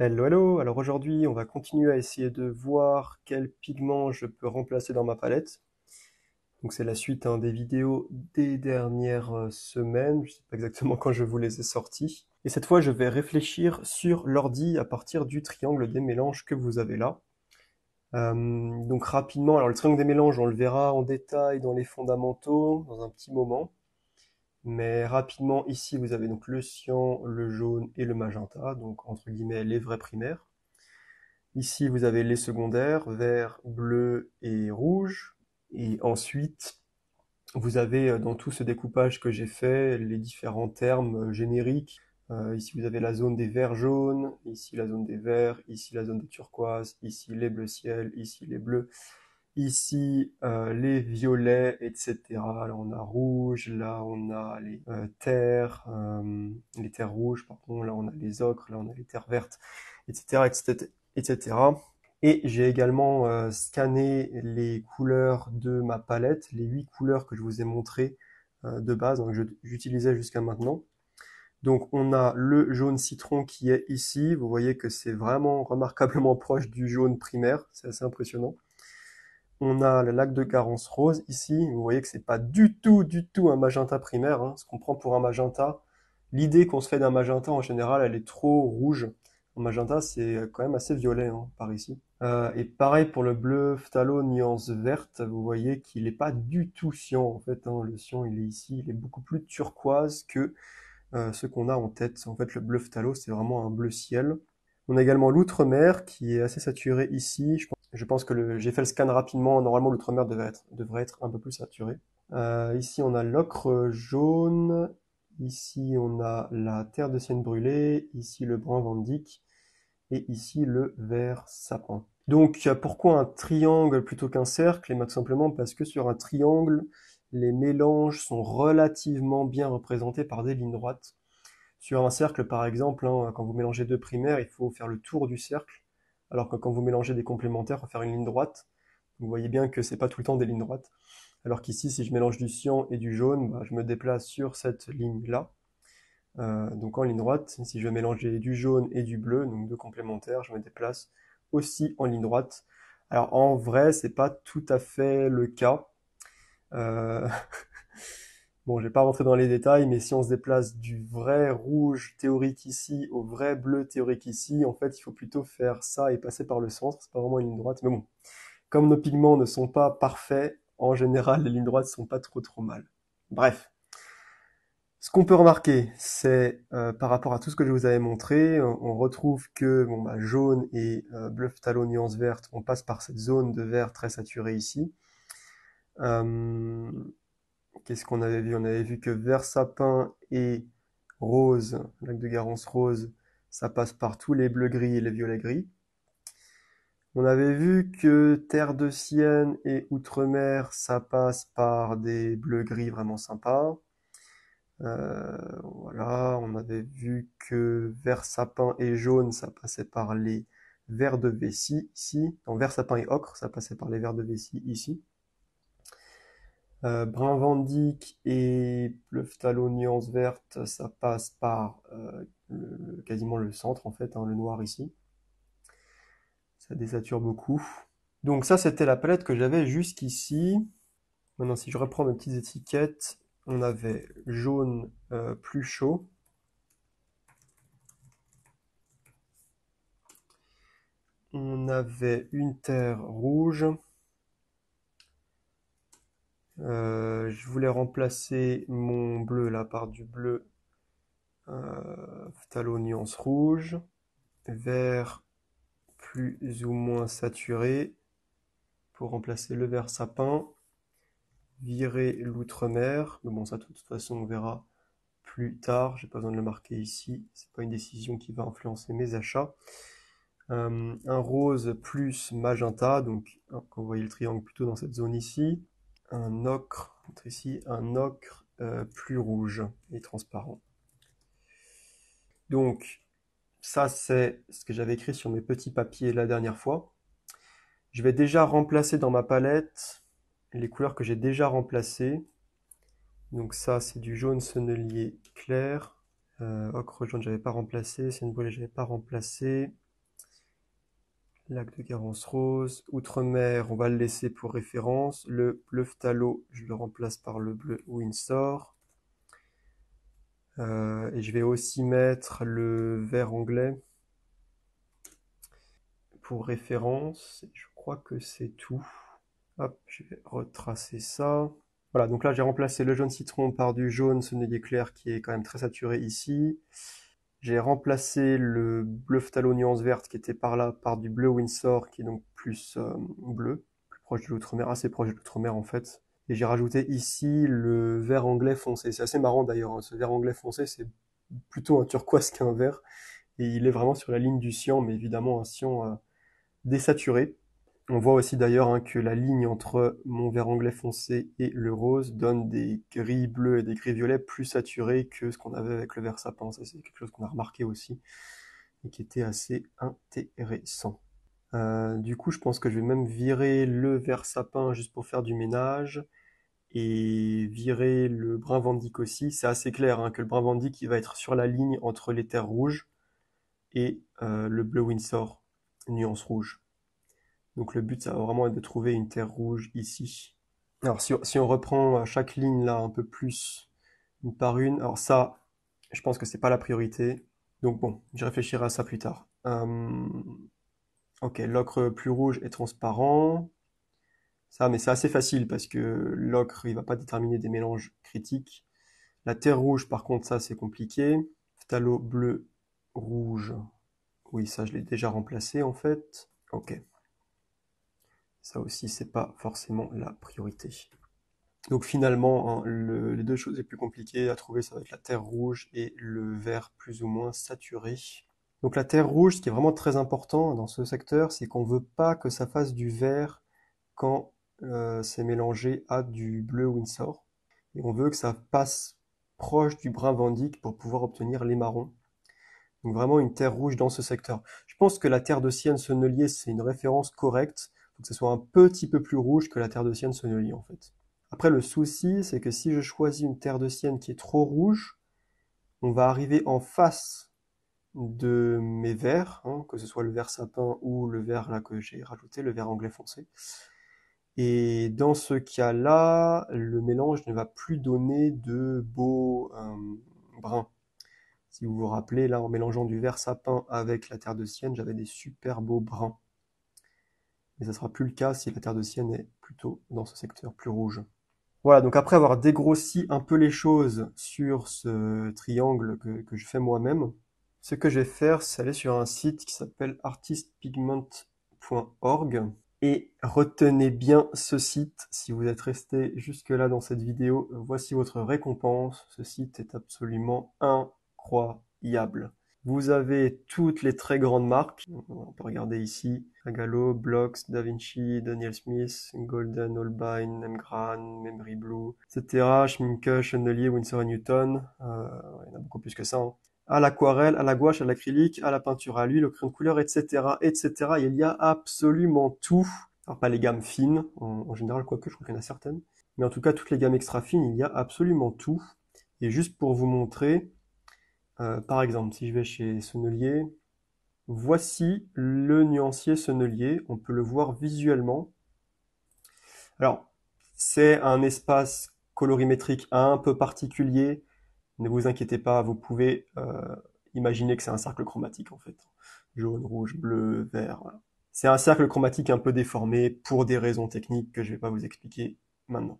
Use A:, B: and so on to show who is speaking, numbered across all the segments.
A: Hello, hello! Alors aujourd'hui, on va continuer à essayer de voir quel pigment je peux remplacer dans ma palette. Donc c'est la suite des vidéos des dernières semaines, je sais pas exactement quand je vous les ai sorties. Et cette fois, je vais réfléchir sur l'ordi à partir du triangle des mélanges que vous avez là. Donc rapidement, alors le triangle des mélanges, on le verra en détail dans les fondamentaux dans un petit moment. Mais rapidement, ici, vous avez donc le cyan, le jaune et le magenta, donc entre guillemets les vrais primaires. Ici, vous avez les secondaires, vert, bleu et rouge. Et ensuite, vous avez dans tout ce découpage que j'ai fait les différents termes génériques. Ici, vous avez la zone des verts jaunes, ici la zone des verts, ici la zone des turquoises, ici les bleus ciel, ici les bleus, ici les violets, etc. Là, on a rouge, là, on a les terres rouges, pardon, là, on a les ocres, là, on a les terres vertes, etc., etc., etc. Et j'ai également scanné les couleurs de ma palette, les 8 couleurs que je vous ai montrées de base, donc j'utilisais jusqu'à maintenant. Donc on a le jaune citron qui est ici, vous voyez que c'est vraiment remarquablement proche du jaune primaire, c'est assez impressionnant. On a le lac de Garance rose ici. Vous voyez que c'est pas du tout un magenta primaire, hein. Ce qu'on prend pour un magenta, l'idée qu'on se fait d'un magenta en général, elle est trop rouge. Un magenta, c'est quand même assez violet, hein, par ici. Et pareil pour le bleu phthalo nuance verte. Vous voyez qu'il est pas du tout cyan en fait, hein. Le cyan, il est ici, il est beaucoup plus turquoise que ce qu'on a en tête. En fait, le bleu phthalo, c'est vraiment un bleu ciel. On a également l'outre-mer qui est assez saturé ici. Je pense que j'ai fait le scan rapidement. Normalement, l'outre-mer devrait être un peu plus saturé. Ici, on a l'ocre jaune. Ici, on a la terre de sienne brûlée. Ici, le brun Van Dyck. Et ici, le vert sapin. Donc, pourquoi un triangle plutôt qu'un cercle? Et bien, tout simplement parce que sur un triangle, les mélanges sont relativement bien représentés par des lignes droites. Sur un cercle, par exemple, hein, quand vous mélangez deux primaires, il faut faire le tour du cercle, alors que quand vous mélangez des complémentaires, il faut faire une ligne droite. Vous voyez bien que c'est pas tout le temps des lignes droites. Alors qu'ici, si je mélange du cyan et du jaune, bah, je me déplace sur cette ligne-là. Donc en ligne droite, si je veux mélanger du jaune et du bleu, donc deux complémentaires, je me déplace aussi en ligne droite. Alors en vrai, c'est pas tout à fait le cas. Euh, Bon, je vais pas rentrer dans les détails, mais si on se déplace du vrai rouge théorique ici au vrai bleu théorique ici, en fait, il faut plutôt faire ça et passer par le centre. C'est pas vraiment une ligne droite, mais bon. Comme nos pigments ne sont pas parfaits, en général, les lignes droites sont pas trop mal. Bref. Ce qu'on peut remarquer, c'est par rapport à tout ce que je vous avais montré, on retrouve que bon, bah, jaune et bleu phthalo nuance verte, on passe par cette zone de vert très saturée ici. Euh, Qu'est-ce qu'on avait vu? On avait vu que vert sapin et rose, lac de Garance rose, ça passe par tous les bleus gris et les violets gris. On avait vu que terre de Sienne et Outre-mer, ça passe par des bleus gris vraiment sympas. Voilà, on avait vu que vert sapin et jaune, ça passait par les verts de vessie ici. Non, vert sapin et ocre, ça passait par les verts de vessie ici. Brun Van Dyck et le phthalo nuance verte, ça passe par quasiment le centre en fait, hein, le noir ici. Ça désature beaucoup. Donc ça, c'était la palette que j'avais jusqu'ici. Maintenant, si je reprends mes petites étiquettes, on avait jaune plus chaud. On avait une terre rouge. Je voulais remplacer mon bleu là par du bleu phthalo nuance rouge. Vert plus ou moins saturé pour remplacer le vert sapin. Virer l'outre-mer. Mais bon, ça, de toute façon, on verra plus tard. J'ai pas besoin de le marquer ici. C'est pas une décision qui va influencer mes achats. Un rose plus magenta. Donc, quand vous voyez le triangle plutôt dans cette zone ici. Un ocre, ici, un ocre plus rouge et transparent. Donc, ça, c'est ce que j'avais écrit sur mes petits papiers la dernière fois. Je vais déjà remplacer dans ma palette les couleurs que j'ai déjà remplacées. Donc ça, c'est du jaune sennelier clair. Ocre jaune, j'avais pas remplacé. Cienne brûlée, j'avais pas remplacé. Lac de Garance rose. Outre-mer, on va le laisser pour référence. Le bleu phthalo, je le remplace par le bleu Windsor. Et je vais aussi mettre le vert anglais pour référence. Je crois que c'est tout. Hop, je vais retracer ça. Voilà, donc là j'ai remplacé le jaune citron par du jaune sonnelier clair qui est quand même très saturé ici. J'ai remplacé le bleu phthalo nuance verte qui était par là par du bleu Windsor qui est donc plus bleu, plus proche de l'outre-mer, assez proche de l'outre-mer en fait. Et j'ai rajouté ici le vert anglais foncé. C'est assez marrant d'ailleurs, hein. Ce vert anglais foncé c'est plutôt un turquoise qu'un vert. Et il est vraiment sur la ligne du cyan, mais évidemment un cyan désaturé. On voit aussi d'ailleurs hein, que la ligne entre mon vert anglais foncé et le rose donne des gris bleus et des gris violets plus saturés que ce qu'on avait avec le vert sapin. Ça, c'est quelque chose qu'on a remarqué aussi et qui était assez intéressant. Du coup, je pense que je vais même virer le vert sapin juste pour faire du ménage et virer le brun Vandyck aussi. C'est assez clair hein, que le brun Vandyck il va être sur la ligne entre les terres rouges et le bleu Windsor, nuance rouge. Donc le but, ça va vraiment être de trouver une terre rouge ici. Alors si on reprend chaque ligne là un peu plus une par une, alors ça, je pense que c'est pas la priorité. Donc bon, je réfléchirai à ça plus tard. Ok, l'ocre plus rouge et transparent. Ça, mais c'est assez facile parce que l'ocre, il va pas déterminer des mélanges critiques. La terre rouge, par contre, ça c'est compliqué. Phthalo bleu, rouge. Oui, ça je l'ai déjà remplacé en fait. Ok. Ça aussi, c'est pas forcément la priorité. Donc finalement, hein, les deux choses les plus compliquées à trouver, ça va être la terre rouge et le vert plus ou moins saturé. Donc la terre rouge, ce qui est vraiment très important dans ce secteur, c'est qu'on veut pas que ça fasse du vert quand c'est mélangé à du bleu Windsor. Et on veut que ça passe proche du brun Vandyck pour pouvoir obtenir les marrons. Donc vraiment une terre rouge dans ce secteur. Je pense que la terre de Sienne Sonnelier, c'est une référence correcte. Faut que ce soit un petit peu plus rouge que la terre de Sienne Sonnelier en fait. Après le souci, c'est que si je choisis une terre de Sienne qui est trop rouge, on va arriver en face de mes verts, hein, que ce soit le vert sapin ou le vert là que j'ai rajouté, le vert anglais foncé. Et dans ce cas-là, le mélange ne va plus donner de beaux bruns. Si vous vous rappelez, là, en mélangeant du vert sapin avec la terre de Sienne, j'avais des super beaux bruns. Mais ça sera plus le cas si la terre de Sienne est plutôt dans ce secteur plus rouge. Voilà, donc après avoir dégrossi un peu les choses sur ce triangle que je fais moi-même, ce que je vais faire, c'est aller sur un site qui s'appelle artistpigment.org. Et retenez bien ce site, si vous êtes resté jusque-là dans cette vidéo, voici votre récompense. Ce site est absolument incroyable. Vous avez toutes les très grandes marques. On peut regarder ici. Agalo, Blox, DaVinci, Daniel Smith, Golden, Holbein, Memgran, Memory Blue, etc. Schminke, Chandelier, Winsor & Newton. Il y en a beaucoup plus que ça, hein. À l'aquarelle, à la gouache, à l'acrylique, à la peinture à l'huile, au crayon de couleur, etc., etc. Il y a absolument tout. Alors pas les gammes fines, en général, quoique je crois qu'il y en a certaines. Mais en tout cas, toutes les gammes extra fines, il y a absolument tout. Et juste pour vous montrer, par exemple, si je vais chez Sennelier, voici le nuancier Sennelier. On peut le voir visuellement. Alors, c'est un espace colorimétrique un peu particulier. Ne vous inquiétez pas, vous pouvez imaginer que c'est un cercle chromatique en fait. Jaune, rouge, bleu, vert. Voilà. C'est un cercle chromatique un peu déformé pour des raisons techniques que je ne vais pas vous expliquer maintenant.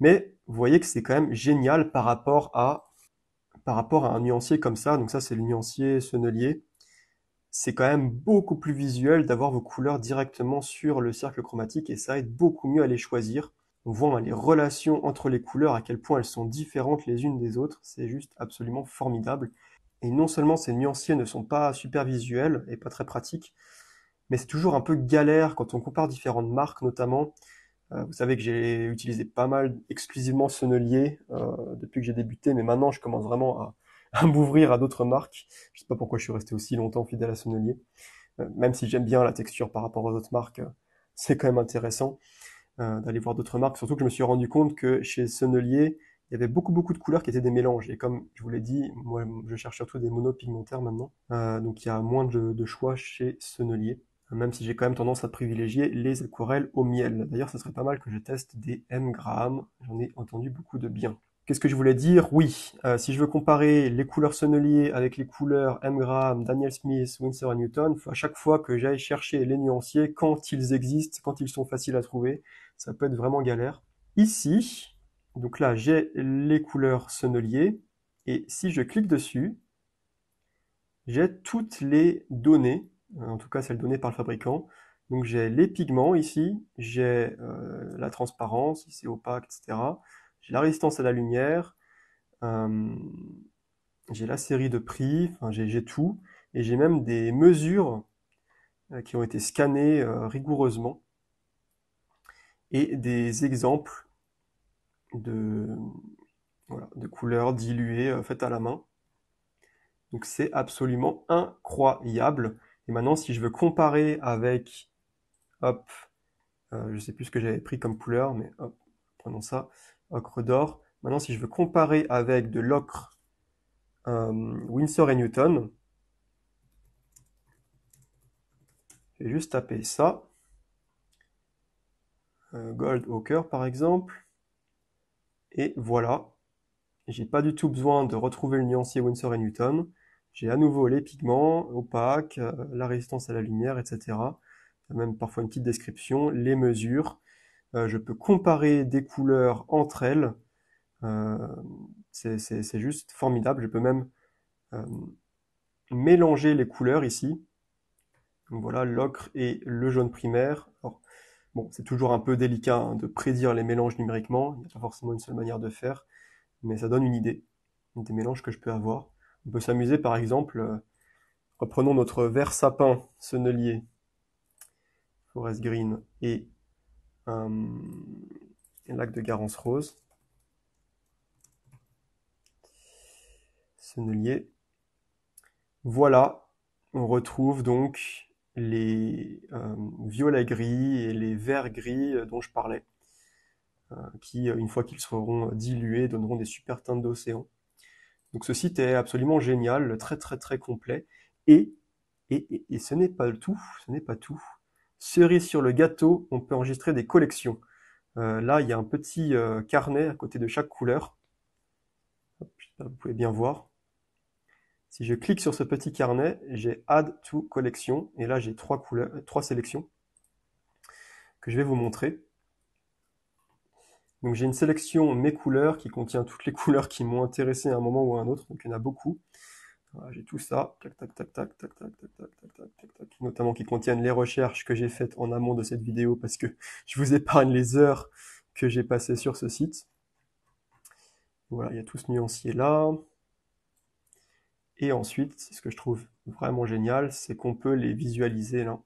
A: Mais vous voyez que c'est quand même génial par rapport à un nuancier comme ça. Donc ça, c'est le nuancier Sennelier. C'est quand même beaucoup plus visuel d'avoir vos couleurs directement sur le cercle chromatique et ça aide beaucoup mieux à les choisir. On voit les relations entre les couleurs, à quel point elles sont différentes les unes des autres. C'est juste absolument formidable. Et non seulement ces nuanciers ne sont pas super visuels et pas très pratiques, mais c'est toujours un peu galère quand on compare différentes marques notamment. Vous savez que j'ai utilisé pas mal exclusivement Sennelier depuis que j'ai débuté, mais maintenant je commence vraiment à m'ouvrir à d'autres marques. Je sais pas pourquoi je suis resté aussi longtemps fidèle à Sennelier. Même si j'aime bien la texture par rapport aux autres marques, c'est quand même intéressant d'aller voir d'autres marques. Surtout que je me suis rendu compte que chez Sennelier, il y avait beaucoup de couleurs qui étaient des mélanges. Et comme je vous l'ai dit, moi je cherche surtout des monopigmentaires maintenant. Donc il y a moins de choix chez Sennelier. même si j'ai quand même tendance à privilégier les aquarelles au miel. D'ailleurs, ce serait pas mal que je teste des M. Graham, j'en ai entendu beaucoup de bien. Qu'est-ce que je voulais dire? Oui, si je veux comparer les couleurs Sennelier avec les couleurs M. Graham, Daniel Smith, Winsor & Newton, il faut à chaque fois que j'aille chercher les nuanciers quand ils existent, quand ils sont faciles à trouver. Ça peut être vraiment galère. Ici, donc là, j'ai les couleurs Sennelier, et si je clique dessus, j'ai toutes les données, en tout cas celles données par le fabricant. Donc j'ai les pigments ici, j'ai la transparence, si c'est opaque, etc. J'ai la résistance à la lumière, euh, j'ai la série de prix, enfin j'ai tout, et j'ai même des mesures qui ont été scannées rigoureusement, et des exemples de, voilà, de couleurs diluées faites à la main. Donc c'est absolument incroyable. Et maintenant, si je veux comparer avec, hop, je sais plus ce que j'avais pris comme couleur, mais hop, prenons ça, ocre d'or. Maintenant, si je veux comparer avec de l'ocre Winsor & Newton, je vais juste taper ça, Gold Ochre par exemple, et voilà. J'ai pas du tout besoin de retrouver le nuancier Winsor & Newton. J'ai à nouveau les pigments, opaques, la résistance à la lumière, etc. Même parfois une petite description, les mesures. Je peux comparer des couleurs entre elles. Euh, c'est juste formidable. Je peux même euh, mélanger les couleurs ici. Donc voilà, l'ocre et le jaune primaire. Alors, bon, c'est toujours un peu délicat hein, de prédire les mélanges numériquement. Il n'y a pas forcément une seule manière de faire, mais ça donne une idée des mélanges que je peux avoir. On peut s'amuser par exemple, reprenons notre vert sapin sennelier, forest green et un lac de Garance rose, sennelier. Voilà, on retrouve donc les violets gris et les verts gris dont je parlais, qui, une fois qu'ils seront dilués, donneront des super teintes d'océan. Donc ce site est absolument génial, très très très complet. Et, et ce n'est pas tout, ce n'est pas tout. Cerise sur le gâteau, on peut enregistrer des collections. Là, il y a un petit carnet à côté de chaque couleur. Hop, là, vous pouvez bien voir. Si je clique sur ce petit carnet, j'ai Add to Collection. Et là, j'ai trois sélections que je vais vous montrer. Donc j'ai une sélection Mes couleurs qui contient toutes les couleurs qui m'ont intéressé à un moment ou à un autre. Donc il y en a beaucoup. Voilà, j'ai tout ça, tac, tac, tac, tac, tac, tac, tac, tac, tac, tac, tac, tac, notamment qui contiennent les recherches que j'ai faites en amont de cette vidéo parce que je vous épargne les heures que j'ai passées sur ce site. Voilà, il y a tout ce nuancier là. Et ensuite, ce que je trouve vraiment génial, c'est qu'on peut les visualiser là,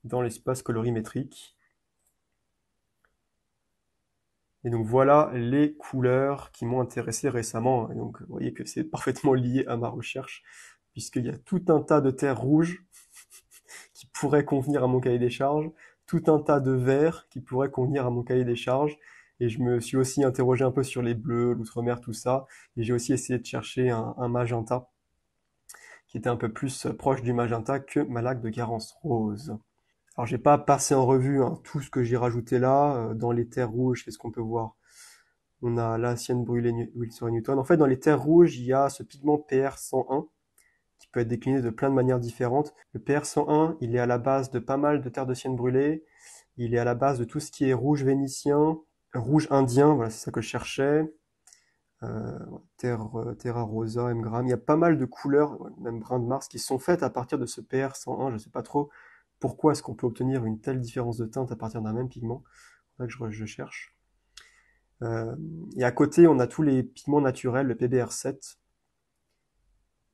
A: dans l'espace colorimétrique. Et donc voilà les couleurs qui m'ont intéressé récemment. Et donc vous voyez que c'est parfaitement lié à ma recherche, puisqu'il y a tout un tas de terres rouges qui pourraient convenir à mon cahier des charges, tout un tas de verts qui pourraient convenir à mon cahier des charges. Et je me suis aussi interrogé un peu sur les bleus, l'outre-mer, tout ça. Et j'ai aussi essayé de chercher un magenta qui était un peu plus proche du magenta que ma laque de Garance rose. Alors j'ai pas passé en revue hein, tout ce que j'ai rajouté là. Dans les terres rouges, qu'est-ce qu'on peut voir? On a la sienne brûlée Winsor & Newton. En fait, dans les terres rouges, il y a ce pigment PR101 qui peut être décliné de plein de manières différentes. Le PR101, il est à la base de pas mal de terres de sienne brûlée. Il est à la base de tout ce qui est rouge vénitien, rouge indien, voilà, c'est ça que je cherchais. Terra Rosa, M. Graham. Il y a pas mal de couleurs, même brun de Mars, qui sont faites à partir de ce PR101. Je ne sais pas trop pourquoi est-ce qu'on peut obtenir une telle différence de teinte à partir d'un même pigment. C'est ça que je cherche. Et à côté, on a tous les pigments naturels, le PBR7,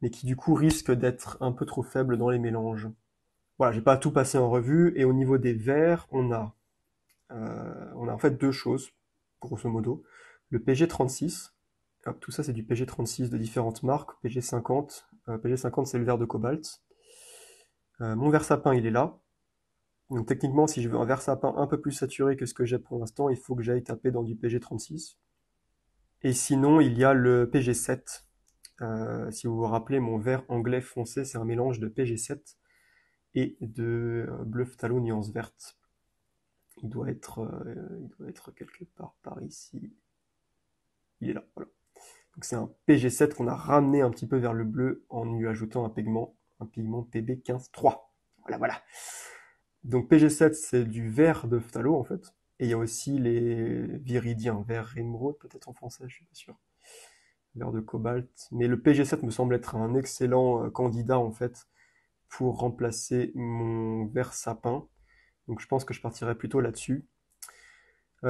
A: mais qui du coup risquent d'être un peu trop faibles dans les mélanges. Voilà, j'ai pas tout passé en revue. Et au niveau des verts, on a en fait deux choses, grosso modo. Le PG36, hop, tout ça c'est du PG36 de différentes marques, PG50, PG50 c'est le vert de cobalt. Mon vert sapin il est là. Donc techniquement si je veux un vert sapin un peu plus saturé que ce que j'ai pour l'instant, il faut que j'aille taper dans du PG36. Et sinon il y a le PG7. Si vous vous rappelez, mon vert anglais foncé c'est un mélange de PG7 et de bleu phthalo nuance verte. Il doit être quelque part par ici. Il est là, voilà. Donc c'est un PG7 qu'on a ramené un petit peu vers le bleu en lui ajoutant un pigment PB15-3. Voilà, voilà. Donc PG7, c'est du vert de phthalo en fait. Et il y a aussi les viridiens, vert émeraude peut-être en français, je suis pas sûr. Vert de cobalt. Mais le PG7 me semble être un excellent candidat en fait pour remplacer mon vert sapin. Donc je pense que je partirai plutôt là-dessus.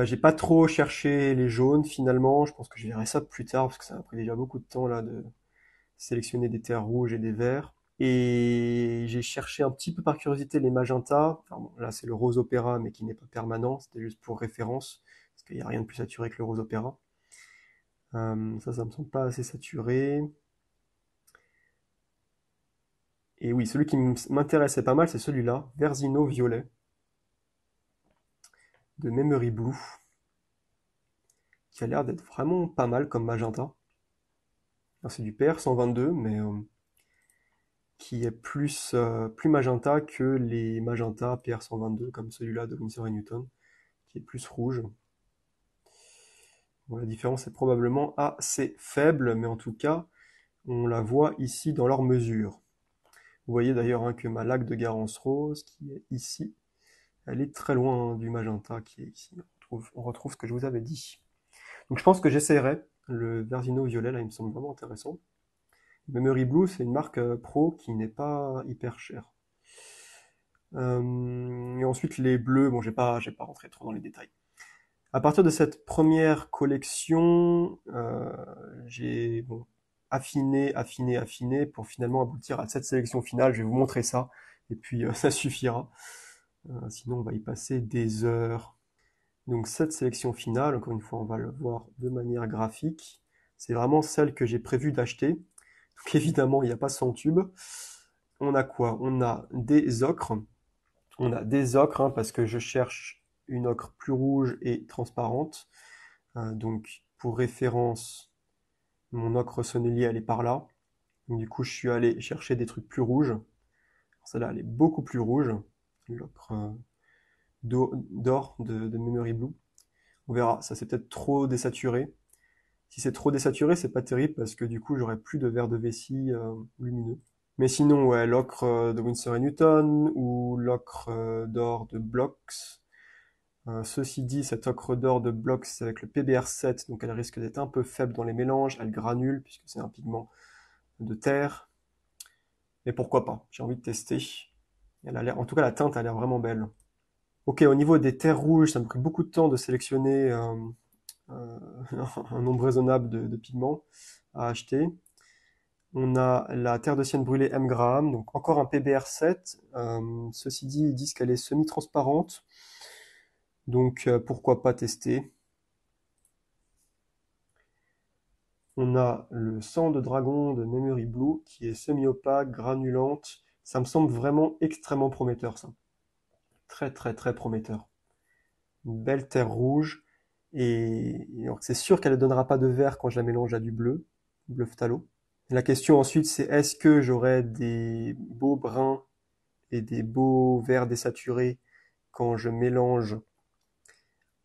A: J'ai pas trop cherché les jaunes finalement, je pense que je verrai ça plus tard parce que ça m'a pris déjà beaucoup de temps là de sélectionner des terres rouges et des verts. Et j'ai cherché un petit peu par curiosité les magentas. Enfin bon, là c'est le rose opéra mais qui n'est pas permanent, c'était juste pour référence parce qu'il n'y a rien de plus saturé que le rose opéra. Ça me semble pas assez saturé. Et oui, celui qui m'intéressait pas mal c'est celui-là, Versino violet de Memory Blue, qui a l'air d'être vraiment pas mal comme magenta. C'est du PR 122, mais qui est plus magenta que les magentas PR 122, comme celui-là de Winsor & Newton, qui est plus rouge. Bon, la différence est probablement assez faible, mais en tout cas, on la voit ici dans leur mesure. Vous voyez d'ailleurs hein, que ma laque de Garance rose, qui est ici, elle est très loin du magenta qui est ici. On retrouve ce que je vous avais dit. Donc je pense que j'essaierai le Versino violet, là il me semble vraiment intéressant. Memory Blue, c'est une marque pro qui n'est pas hyper chère. Et ensuite les bleus, bon j'ai pas rentré trop dans les détails. À partir de cette première collection, j'ai bon, affiné pour finalement aboutir à cette sélection finale. Je vais vous montrer ça et puis ça suffira. Sinon on va y passer des heures. Donc cette sélection finale, encore une fois on va le voir de manière graphique. C'est vraiment celle que j'ai prévu d'acheter. Donc évidemment il n'y a pas 100 tubes. On a quoi? On a des ocres. On a des ocres hein, parce que je cherche une ocre plus rouge et transparente. Donc pour référence, mon ocre sonnelier elle est par là. Donc, du coup je suis allé chercher des trucs plus rouges. Celle-là elle est beaucoup plus rouge. L'ocre d'or de Memory Blue. On verra, ça c'est peut-être trop désaturé. Si c'est trop désaturé, c'est pas terrible parce que du coup j'aurai plus de verre de vessie lumineux. Mais sinon, ouais, l'ocre de Winsor & Newton ou l'ocre d'or de Blox. Ceci dit, cette ocre d'or de Blox c'est avec le PBR7, donc elle risque d'être un peu faible dans les mélanges, elle granule puisque c'est un pigment de terre. Mais pourquoi pas, j'ai envie de tester. Elle a l'air, en tout cas la teinte a l'air vraiment belle. Ok, au niveau des terres rouges, ça me pris beaucoup de temps de sélectionner euh, un nombre raisonnable de pigments à acheter. On a la terre de sienne brûlée M Graham, donc encore un PBR7. Ceci dit, ils disent qu'elle est semi-transparente, donc pourquoi pas tester. On a le sang de dragon de Memory Blue qui est semi-opaque, granulante. Ça me semble vraiment extrêmement prometteur ça. Très très très prometteur. Une belle terre rouge. Et donc c'est sûr qu'elle ne donnera pas de vert quand je la mélange à du bleu phthalo. La question ensuite c'est est-ce que j'aurai des beaux bruns et des beaux verts désaturés quand je mélange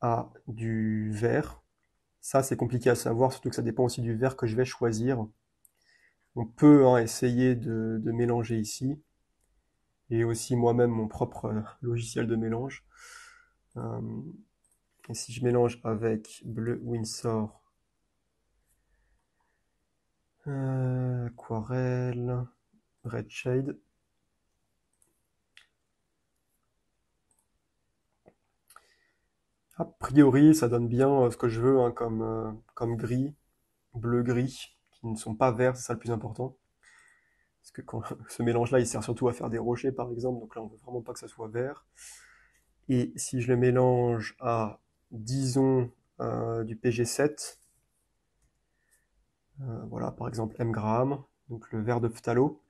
A: à du vert. Ça, c'est compliqué à savoir, surtout que ça dépend aussi du vert que je vais choisir. On peut hein, essayer de mélanger ici, et aussi moi-même mon propre logiciel de mélange. Euh, et si je mélange avec bleu Winsor, aquarelle, red shade, a priori ça donne bien ce que je veux hein, comme gris, bleu-gris, qui ne sont pas verts, c'est ça le plus important. Parce que quand, ce mélange-là, il sert surtout à faire des rochers, par exemple. Donc là, on veut vraiment pas que ça soit vert. Et si je le mélange à, disons, du PG7, voilà, par exemple M Graham, donc le vert de phthalo,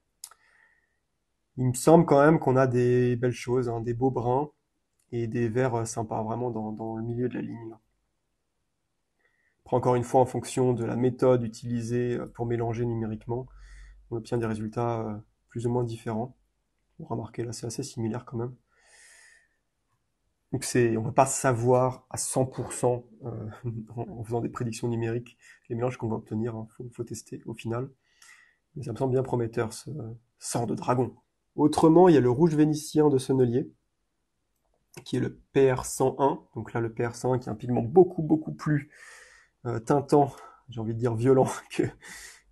A: il me semble quand même qu'on a des belles choses, hein, des beaux bruns et des verts sympas, vraiment dans le milieu de la ligne. Là. Après, encore une fois, en fonction de la méthode utilisée pour mélanger numériquement, on obtient des résultats plus ou moins différents. Vous remarquez là, c'est assez similaire quand même. Donc on va pas savoir à 100% en faisant des prédictions numériques les mélanges qu'on va obtenir, hein. Faut tester au final. Mais ça me semble bien prometteur, ce sang de dragon. Autrement, il y a le rouge vénitien de Sennelier, qui est le PR101. Donc là, le PR101 qui est un pigment beaucoup plus tintant, j'ai envie de dire violent, que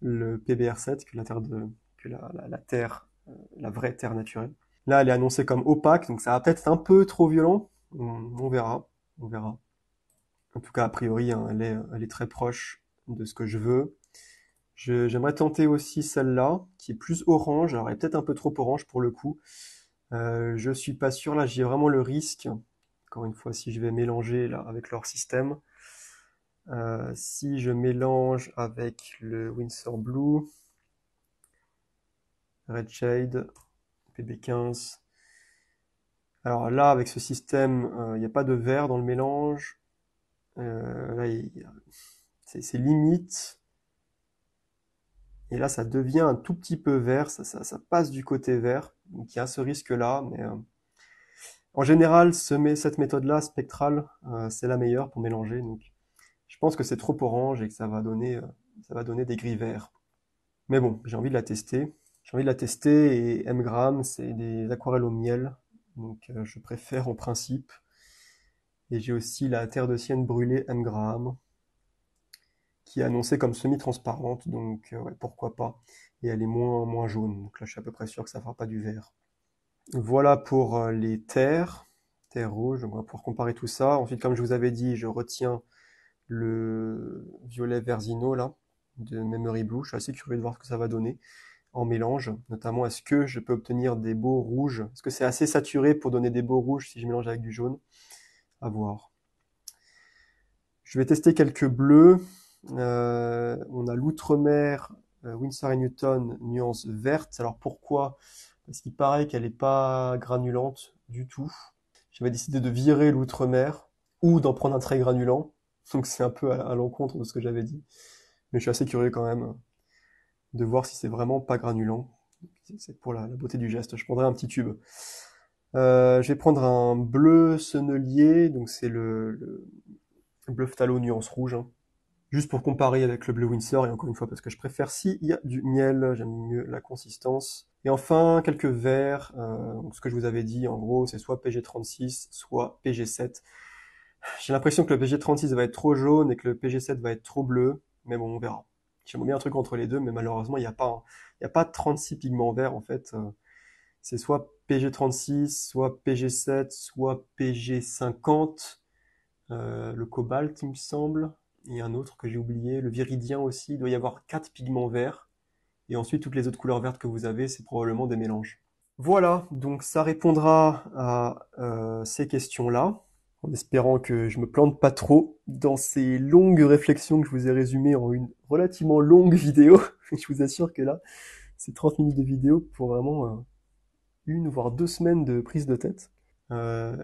A: le PBR7, la terre, la vraie terre naturelle. Là, elle est annoncée comme opaque, donc ça va peut-être être un peu trop violent. On verra, on verra. En tout cas, a priori, hein, elle est très proche de ce que je veux. J'aimerais tenter aussi celle-là, qui est plus orange. Alors, elle est peut-être un peu trop orange pour le coup. Je suis pas sûr. Là, j'ai vraiment le risque. Encore une fois, si je vais mélanger là avec leur système. Si je mélange avec le Winsor Blue, Red Shade, PB15. Alors là, avec ce système, il n'y a pas de vert dans le mélange. Là, c'est limite. Et là, ça devient un tout petit peu vert. Ça passe du côté vert. Donc il y a ce risque-là. Mais en général, cette méthode-là, spectrale, c'est la meilleure pour mélanger. Donc je pense que c'est trop orange et que ça va donner des gris verts. Mais bon, j'ai envie de la tester. J'ai envie de la tester et Mgram, c'est des aquarelles au miel. Donc je préfère en principe. Et j'ai aussi la terre de sienne brûlée Mgram, qui est annoncée comme semi-transparente, donc ouais, pourquoi pas. Et elle est moins jaune, donc là je suis à peu près sûr que ça fera pas du vert. Voilà pour les terres rouges, on va pouvoir comparer tout ça. Ensuite, comme je vous avais dit, je retiens le violet Versino là, de Memory Blue. Je suis assez curieux de voir ce que ça va donner en mélange, notamment est-ce que je peux obtenir des beaux rouges? Est-ce que c'est assez saturé pour donner des beaux rouges si je mélange avec du jaune? À voir. Je vais tester quelques bleus. On a l'Outremer Winsor & Newton nuance verte. Alors pourquoi? Parce qu'il paraît qu'elle n'est pas granulante du tout. J'avais décidé de virer l'Outremer ou d'en prendre un très granulant. Donc c'est un peu à l'encontre de ce que j'avais dit. Mais je suis assez curieux quand même de voir si c'est vraiment pas granulant. C'est pour la beauté du geste. Je prendrai un petit tube. Je vais prendre un bleu sennelier. Donc c'est le bleu phthalo nuance rouge, hein. Juste pour comparer avec le bleu Windsor, et encore une fois parce que je préfère s'il y a du miel, j'aime mieux la consistance. Et enfin, quelques verts, donc ce que je vous avais dit, en gros, c'est soit PG36, soit PG7. J'ai l'impression que le PG36 va être trop jaune et que le PG7 va être trop bleu, mais bon, on verra. J'aimerais bien un truc entre les deux, mais malheureusement, il y a pas 36 pigments verts, en fait. C'est soit PG36, soit PG7, soit PG50, le cobalt, il me semble. Et un autre que j'ai oublié, le viridien aussi. Il doit y avoir 4 pigments verts. Et ensuite, toutes les autres couleurs vertes que vous avez, c'est probablement des mélanges. Voilà, donc ça répondra à ces questions-là, en espérant que je me plante pas trop dans ces longues réflexions que je vous ai résumées en une relativement longue vidéo. Je vous assure que là, c'est 30 minutes de vidéo pour vraiment une voire 2 semaines de prise de tête.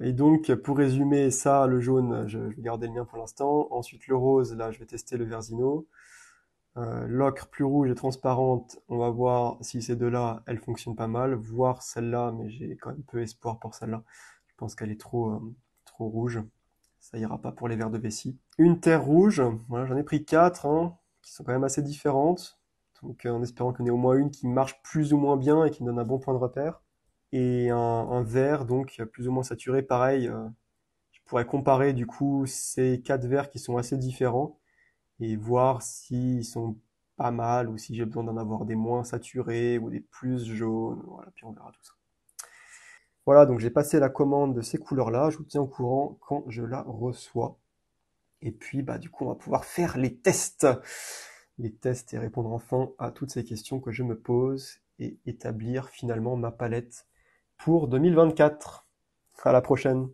A: Et donc, pour résumer ça, le jaune, je vais garder le mien pour l'instant. Ensuite, le rose, là, je vais tester le Versino. L'ocre plus rouge et transparente, on va voir si ces deux-là, elles fonctionnent pas mal. Voir celle-là, mais j'ai quand même peu espoir pour celle-là. Je pense qu'elle est trop rouge. Ça ira pas pour les verres de vessie. Une terre rouge, voilà, j'en ai pris 4, hein, qui sont quand même assez différentes. Donc, en espérant qu'il y en ait au moins une qui marche plus ou moins bien et qui me donne un bon point de repère. Et un vert, donc plus ou moins saturé, pareil. Je pourrais comparer du coup ces 4 verres qui sont assez différents et voir s'ils sont pas mal ou si j'ai besoin d'en avoir des moins saturés ou des plus jaunes. Voilà, puis on verra tout ça. Voilà, donc j'ai passé la commande de ces couleurs-là. Je vous tiens au courant quand je la reçois. Et puis, bah, du coup, on va pouvoir faire les tests. Les tests et répondre enfin à toutes ces questions que je me pose et établir finalement ma palette pour 2024. À la prochaine!